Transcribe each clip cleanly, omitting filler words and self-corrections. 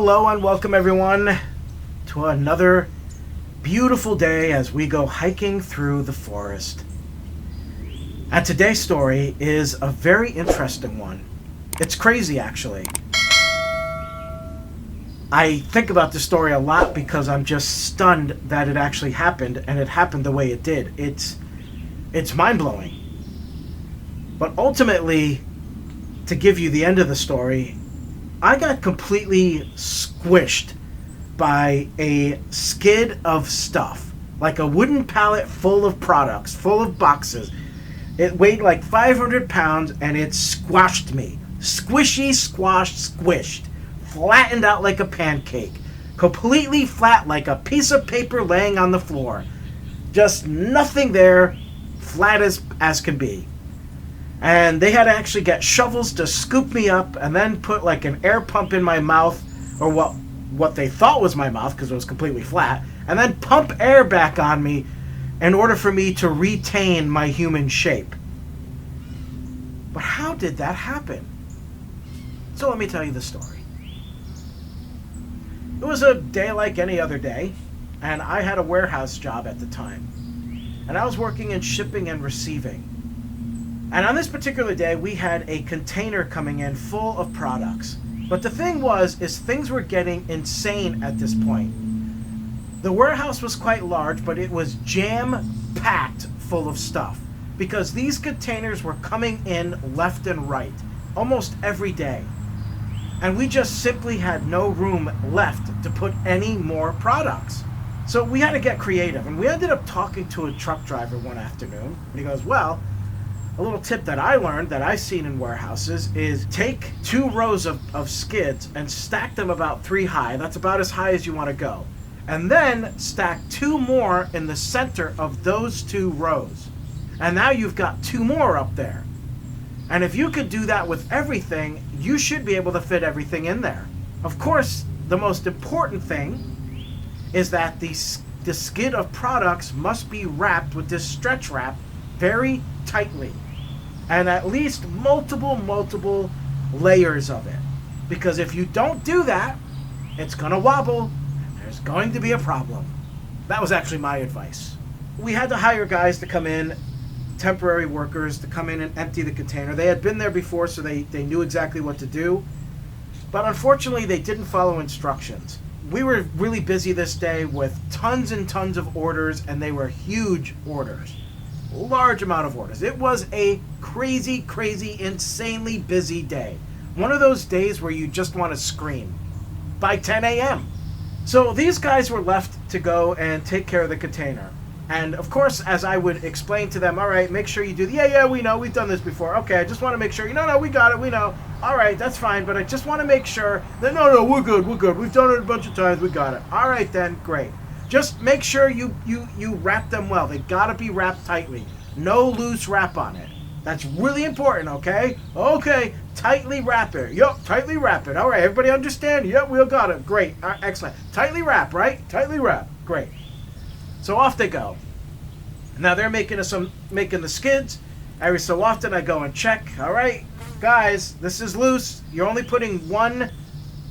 Hello and welcome everyone to another beautiful day as we go hiking through the forest. And today's story is a very interesting one. It's crazy actually. I think about this story a lot because I'm just stunned that it actually happened and it happened the way it did. It's mind-blowing. But ultimately, to give you the end of the story, I got completely squished by a skid of stuff, like a wooden pallet full of products, full of boxes. It weighed like 500 pounds and it squashed me. Squishy, squashed, squished. Flattened out like a pancake. Completely flat like a piece of paper laying on the floor. Just nothing there, flat as can be. And they had to actually get shovels to scoop me up and then put like an air pump in my mouth, or what they thought was my mouth because it was completely flat, and then pump air back on me in order for me to retain my human shape. But how did that happen? So let me tell you the story. It was a day like any other day, and I had a warehouse job at the time. And I was working in shipping and receiving. And on this particular day, we had a container coming in full of products. But the thing is things were getting insane at this point. The warehouse was quite large, but it was jam-packed full of stuff. Because these containers were coming in left and right, almost every day. And we just simply had no room left to put any more products. So we had to get creative. And we ended up talking to a truck driver one afternoon. And he goes, well, a little tip that I learned that I've seen in warehouses is take 2 rows of skids and stack them about 3 high. That's about as high as you want to go. And then stack 2 more in the center of those 2 rows. And now you've got 2 more up there. And if you could do that with everything, you should be able to fit everything in there. Of course, the most important thing is that the skid of products must be wrapped with this stretch wrap very tightly. And at least multiple layers of it. Because if you don't do that, it's going to wobble and there's going to be a problem. That was actually my advice. We had to hire guys to come in, temporary workers to come in and empty the container. They had been there before, so they knew exactly what to do. But unfortunately, they didn't follow instructions. We were really busy this day with tons and tons of orders, and they were huge orders. Large amount of orders. It was a crazy, insanely busy day. One of those days where you just want to scream by 10 a.m. So these guys were left to go and take care of the container. And of course, as I would explain to them, all right, make sure you do, yeah, we know, we've done this before. Okay, I just want to make sure, no, we got it, we know. All right, that's fine, but I just want to make sure that, no, we're good. We've done it a bunch of times, we got it. All right then, great. Just make sure you wrap them well. They got to be wrapped tightly. No loose wrap on it. That's really important, okay? Okay, tightly wrap it. Yup, tightly wrap it. All right, everybody understand? Yep, we all got it. Great, excellent. Tightly wrap, right? Tightly wrap. Great. So off they go. Now they're making the skids. Every so often I go and check. All right, guys, this is loose. You're only putting 1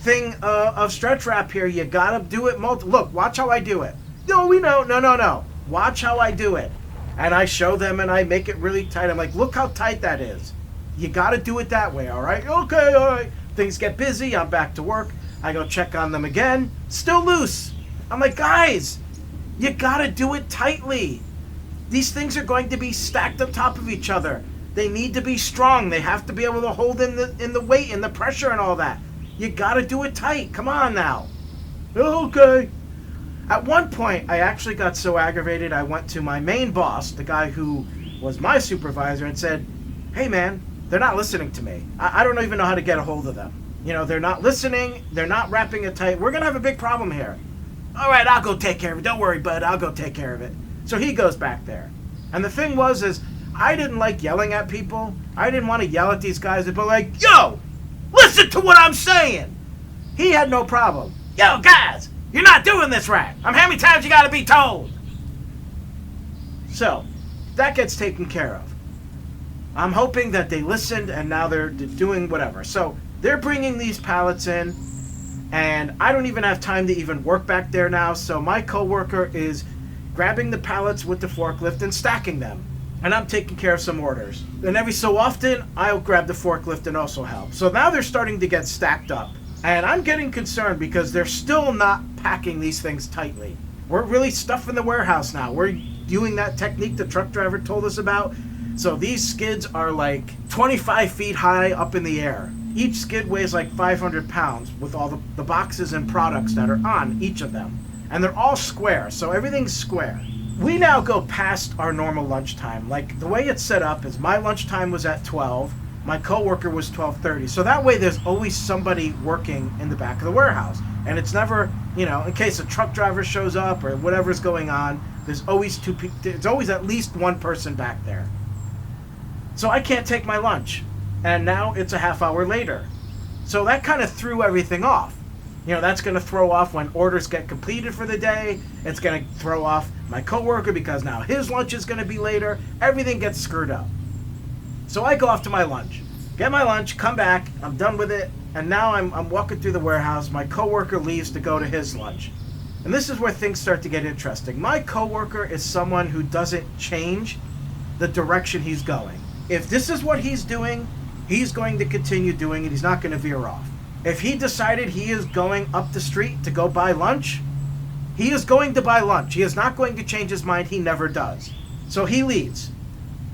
thing of stretch wrap here. You gotta do it Look, watch how I do it. No, we know. No. Watch how I do it. And I show them and I make it really tight. I'm like, look how tight that is. You gotta do it that way, all right? Okay, all right. Things get busy. I'm back to work. I go check on them again. Still loose. I'm like, guys, you gotta do it tightly. These things are going to be stacked on top of each other. They need to be strong. They have to be able to hold in the weight and the pressure and all that. You gotta do it tight. Come on now. Okay. At one point, I actually got so aggravated, I went to my main boss, the guy who was my supervisor, and said, hey man, they're not listening to me. I don't even know how to get a hold of them. They're not listening. They're not wrapping it tight. We're going to have a big problem here. All right, I'll go take care of it. Don't worry, bud. I'll go take care of it. So he goes back there. And the thing is I didn't like yelling at people. I didn't want to yell at these guys and be like, yo, listen to what I'm saying. He had no problem. Yo, guys, you're not doing this right. How many times you got to be told? So that gets taken care of. I'm hoping that they listened and now they're doing whatever. So they're bringing these pallets in. And I don't even have time to even work back there now, so my coworker is grabbing the pallets with the forklift and stacking them. And I'm taking care of some orders. And every so often, I'll grab the forklift and also help. So now they're starting to get stacked up. And I'm getting concerned because they're still not packing these things tightly. We're really stuffing the warehouse now. We're doing that technique the truck driver told us about. So these skids are like 25 feet high up in the air. Each skid weighs like 500 pounds with all the boxes and products that are on each of them. And they're all square, so everything's square. We now go past our normal lunchtime. Like, the way it's set up is my lunchtime was at 12, my coworker was 12:30. So that way there's always somebody working in the back of the warehouse. And it's never, in case a truck driver shows up or whatever's going on, there's always at least one person back there. So I can't take my lunch. And now it's a half hour later. So that kind of threw everything off. That's going to throw off when orders get completed for the day. It's going to throw off my coworker because now his lunch is going to be later. Everything gets screwed up. So I go off to my lunch. Get my lunch, come back, I'm done with it, and now I'm walking through the warehouse. My coworker leaves to go to his lunch. And this is where things start to get interesting. My coworker is someone who doesn't change the direction he's going. If this is what he's doing, he's going to continue doing it. He's not going to veer off. If he decided he is going up the street to go buy lunch, he is going to buy lunch. He is not going to change his mind. He never does. So he leaves.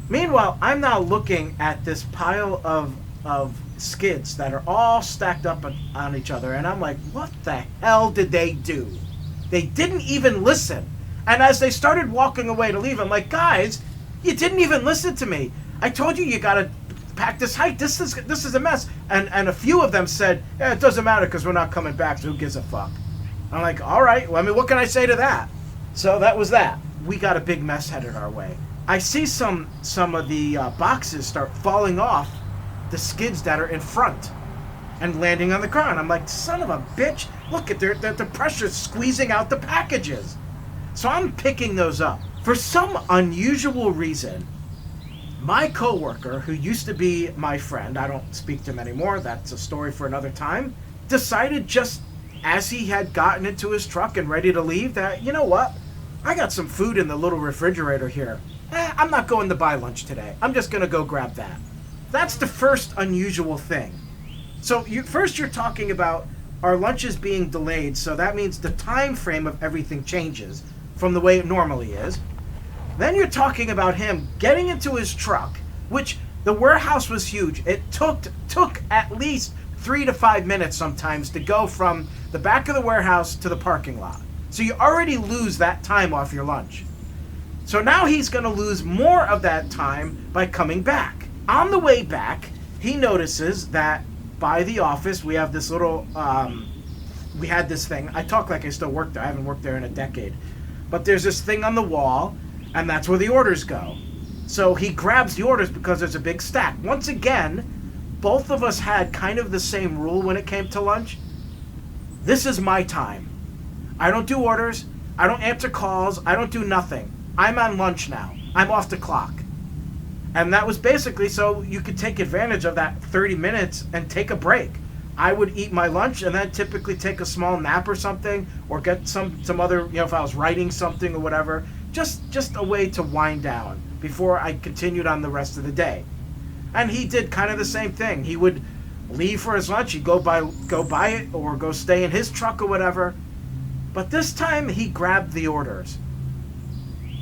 Meanwhile, I'm now looking at this pile of skids that are all stacked up on each other, and I'm like, what the hell did they do? They didn't even listen. And as they started walking away to leave, I'm like, guys, you didn't even listen to me. I told you got to pack this height. This is a mess. And a few of them said, yeah, it doesn't matter because we're not coming back, so who gives a fuck? I'm like, all right, well, what can I say to that? So that was that. We got a big mess headed our way. I see some of the boxes start falling off the skids that are in front and landing on the ground. I'm like, son of a bitch, look at the pressure squeezing out the packages. So I'm picking those up. For some unusual reason, my coworker, who used to be my friend, I don't speak to him anymore, that's a story for another time, decided just as he had gotten into his truck and ready to leave that, you know what, I got some food in the little refrigerator here. I'm not going to buy lunch today. I'm just going to go grab that. That's the first unusual thing. So first you're talking about our lunches being delayed, so that means the time frame of everything changes from the way it normally is. Then you're talking about him getting into his truck, which the warehouse was huge. It took at least 3 to 5 minutes sometimes to go from the back of the warehouse to the parking lot. So you already lose that time off your lunch. So now he's going to lose more of that time by coming back. On the way back, he notices that by the office, we have this little, we had this thing. I talk like I still work there. I haven't worked there in a decade. But there's this thing on the wall, and that's where the orders go. So he grabs the orders because there's a big stack. Once again, both of us had kind of the same rule when it came to lunch. This is my time. I don't do orders. I don't answer calls. I don't do nothing. I'm on lunch now. I'm off the clock. And that was basically so you could take advantage of that 30 minutes and take a break. I would eat my lunch and then typically take a small nap or something, or get some other, if I was writing something or whatever, just a way to wind down before I continued on the rest of the day. And he did kind of the same thing. He would leave for his lunch, he'd go buy it or go stay in his truck or whatever. But this time he grabbed the orders.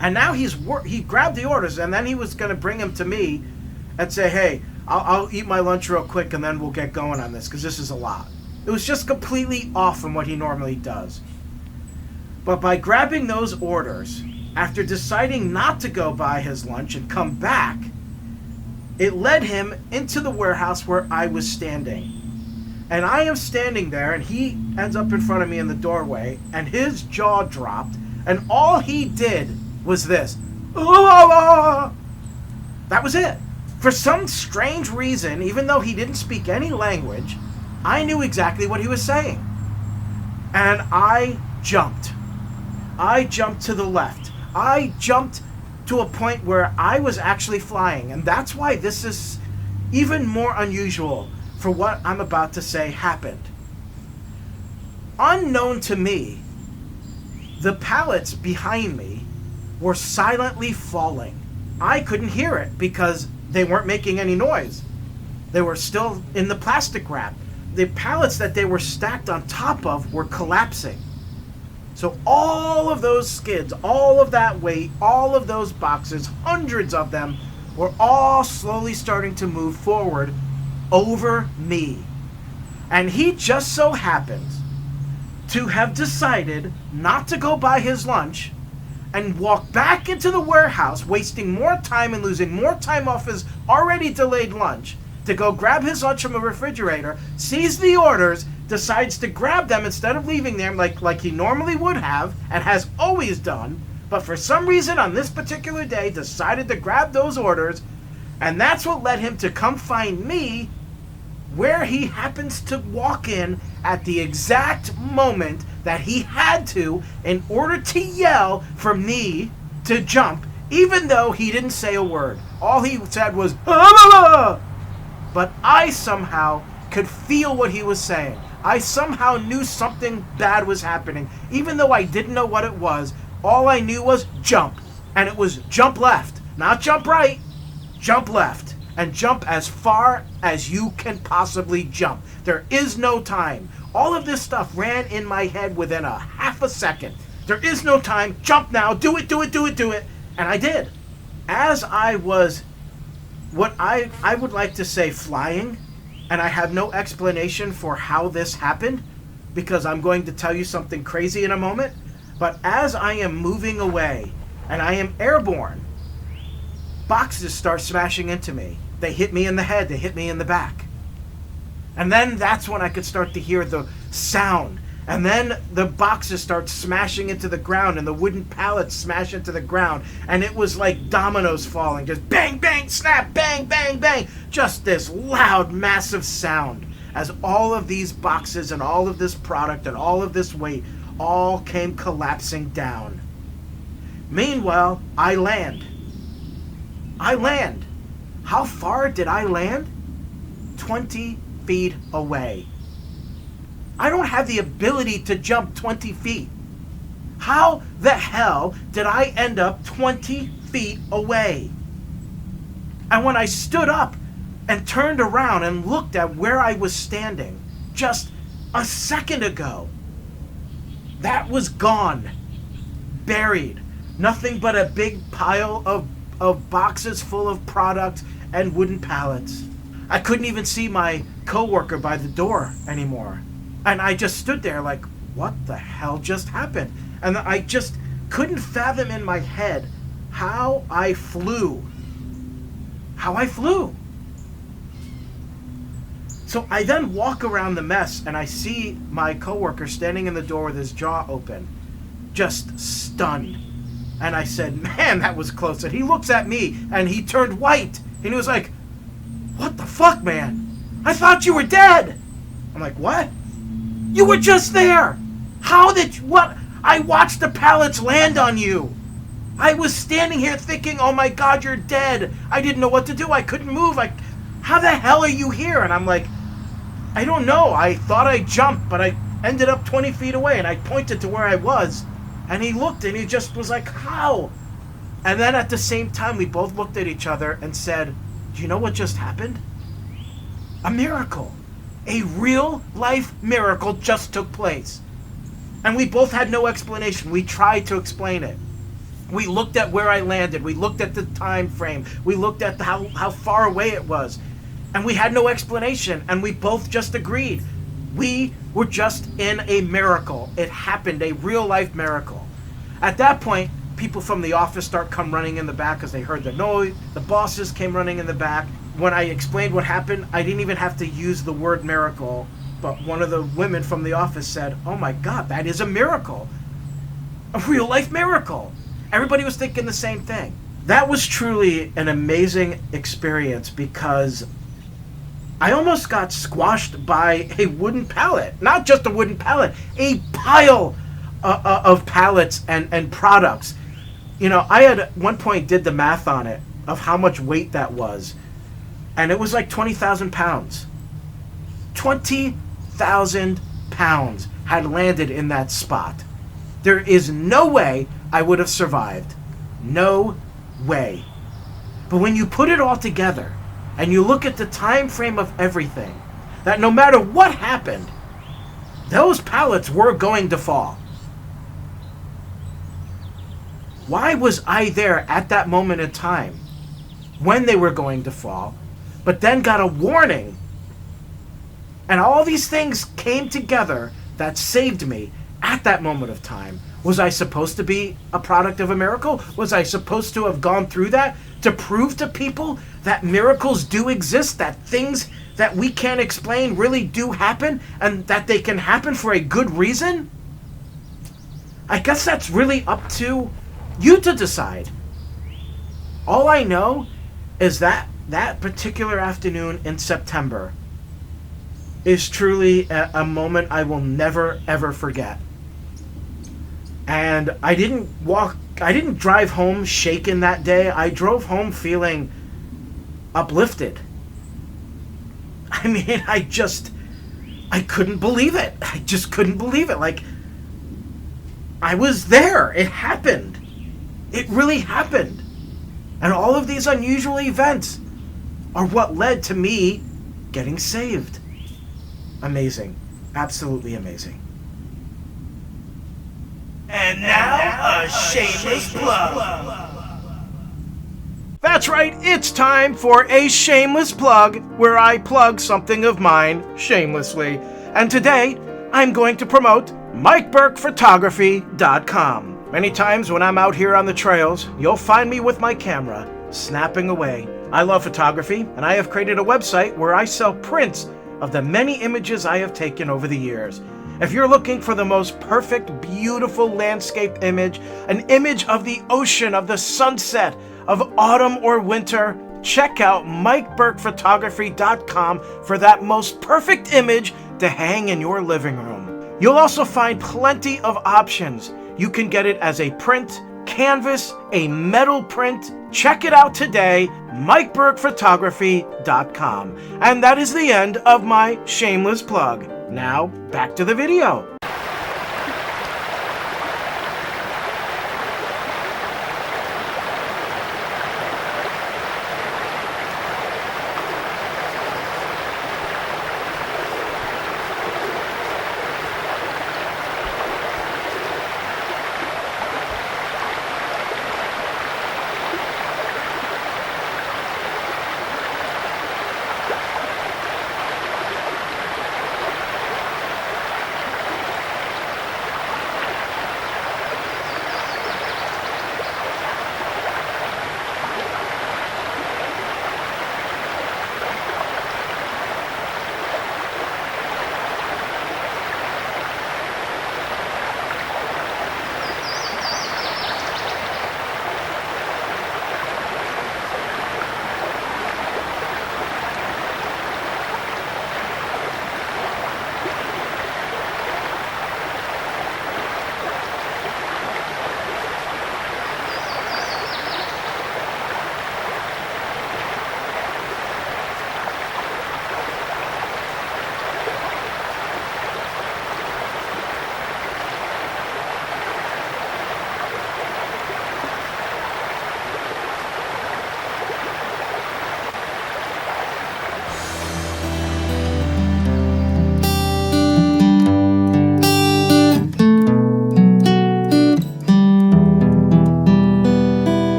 And now he grabbed the orders, and then he was going to bring them to me and say, hey, I'll eat my lunch real quick and then we'll get going on this because this is a lot. It was just completely off from what he normally does. But by grabbing those orders, after deciding not to go buy his lunch and come back, it led him into the warehouse where I was standing. And I am standing there, and he ends up in front of me in the doorway, and his jaw dropped, and all he did was this. That was it. For some strange reason, even though he didn't speak any language, I knew exactly what he was saying. And I jumped. I jumped to the left. I jumped to a point where I was actually flying. And that's why this is even more unusual for what I'm about to say happened. unknown to me, the pallets behind me were silently falling. I couldn't hear it because they weren't making any noise. They were still in the plastic wrap. The pallets that they were stacked on top of were collapsing. So all of those skids, all of that weight, all of those boxes, hundreds of them, were all slowly starting to move forward over me. And he just so happens to have decided not to go buy his lunch and walk back into the warehouse, wasting more time and losing more time off his already delayed lunch, to go grab his lunch from a refrigerator, sees the orders, decides to grab them instead of leaving them like he normally would have and has always done, but for some reason on this particular day decided to grab those orders, and that's what led him to come find me where he happens to walk in at the exact moment that he had to in order to yell for me to jump, even though he didn't say a word. All he said was, "Ah!" But I somehow could feel what he was saying. I somehow knew something bad was happening. Even though I didn't know what it was, all I knew was jump. And it was jump left. Not jump right, jump left. And jump as far as you can possibly jump. There is no time. All of this stuff ran in my head within a half a second. There is no time. Jump now. Do it, do it, do it, do it. And I did. As I was what I would like to say flying, and I have no explanation for how this happened, because I'm going to tell you something crazy in a moment, but as I am moving away, and I am airborne, boxes start smashing into me. They hit me in the head, they hit me in the back. And then that's when I could start to hear the sound. And then the boxes start smashing into the ground and the wooden pallets smash into the ground. And it was like dominoes falling. Just bang, bang, snap, bang, bang, bang. Just this loud, massive sound as all of these boxes and all of this product and all of this weight all came collapsing down. Meanwhile, I land. How far did I land? 20 feet away. I don't have the ability to jump 20 feet. How the hell did I end up 20 feet away? And when I stood up and turned around and looked at where I was standing just a second ago, that was gone. Buried. Nothing but a big pile of boxes full of product and wooden pallets. I couldn't even see my coworker by the door anymore. And I just stood there like, what the hell just happened? And I just couldn't fathom in my head how I flew. So I then walk around the mess and I see my coworker standing in the door with his jaw open, just stunned. And I said, man, that was close. And he looks at me and he turned white. And he was like, what the fuck, man? I thought you were dead. I'm like, what? You were just there. What? I watched the pallets land on you. I was standing here thinking, oh my God, you're dead. I didn't know what to do. I couldn't move. How the hell are you here? And I'm like, I don't know. I thought I jumped, but I ended up 20 feet away. And I pointed to where I was. And he looked and he just was like, how? And then at the same time, we both looked at each other and said, do you know what just happened? A miracle. A real life miracle just took place. And we both had no explanation. We tried to explain it. We looked at where I landed. We looked at the time frame. We looked at how far away it was. And we had no explanation. And we both just agreed. We were just in a miracle. It happened, a real life miracle. At that point, people from the office come running in the back because they heard the noise. The bosses came running in the back. When I explained what happened, I didn't even have to use the word miracle. But one of the women from the office said, oh my God, that is a miracle. A real life miracle. Everybody was thinking the same thing. That was truly an amazing experience because I almost got squashed by a wooden pallet. Not just a wooden pallet, a pile of pallets and products. You know, I had at one point did the math on it of how much weight that was. And it was like 20,000 pounds. 20,000 pounds had landed in that spot. There is no way I would have survived. No way. But when you put it all together and you look at the time frame of everything, that no matter what happened, those pallets were going to fall. Why was I there at that moment in time when they were going to fall, but then got a warning? And all these things came together that saved me at that moment of time. Was I supposed to be a product of a miracle? Was I supposed to have gone through that to prove to people that miracles do exist, that things that we can't explain really do happen, and that they can happen for a good reason? I guess that's really up to you to decide. All I know is that that particular afternoon in September is truly a moment I will never ever forget. And I didn't drive home shaken that day. I drove home feeling uplifted. I mean, I couldn't believe it. I just couldn't believe it. Like, I was there. It happened. It really happened. And all of these unusual events are what led to me getting saved. Amazing. Absolutely amazing. And now, a shameless plug. That's right, it's time for a shameless plug, where I plug something of mine shamelessly. And today, I'm going to promote MikeBurkePhotography.com. Many times when I'm out here on the trails, you'll find me with my camera, snapping away. I love photography, and I have created a website where I sell prints of the many images I have taken over the years. If you're looking for the most perfect, beautiful landscape image, an image of the ocean, of the sunset, of autumn or winter, check out MikeBurkePhotography.com for that most perfect image to hang in your living room. You'll also find plenty of options. You can get it as a print, canvas, a metal print. Check it out today, MikeBurkePhotography.com. And that is the end of my shameless plug. Now, back to the video.